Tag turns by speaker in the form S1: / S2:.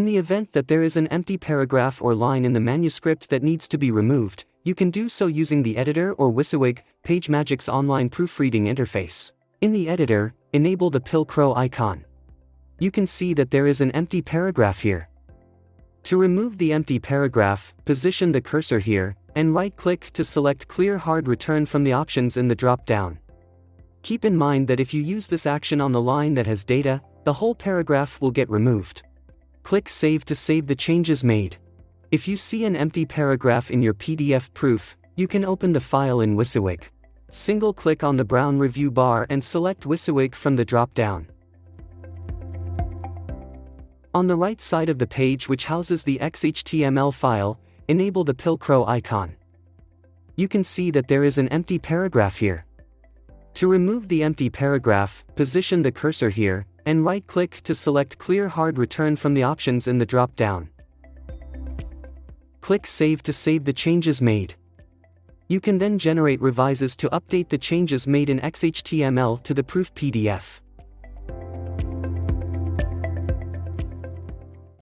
S1: In the event that there is an empty paragraph or line in the manuscript that needs to be removed, you can do so using the editor or WYSIWYG, PageMajik's online proofreading interface. In the editor, enable the pill crow icon. You can see that there is an empty paragraph here. To remove the empty paragraph, position the cursor here, and right-click to select Clear Hard Return from the options in the drop-down. Keep in mind that if you use this action on the line that has data, the whole paragraph will get removed. Click Save to save the changes made. If you see an empty paragraph in your PDF proof, you can open the file in WYSIWYG. Single-click on the brown review bar and select WYSIWYG from the drop-down. On the right side of the page which houses the XHTML file, enable the pill crow icon. You can see that there is an empty paragraph here. To remove the empty paragraph, position the cursor here, and right-click to select Clear Hard Return from the options in the drop-down. Click Save to save the changes made. You can then generate revises to update the changes made in XHTML to the proof PDF.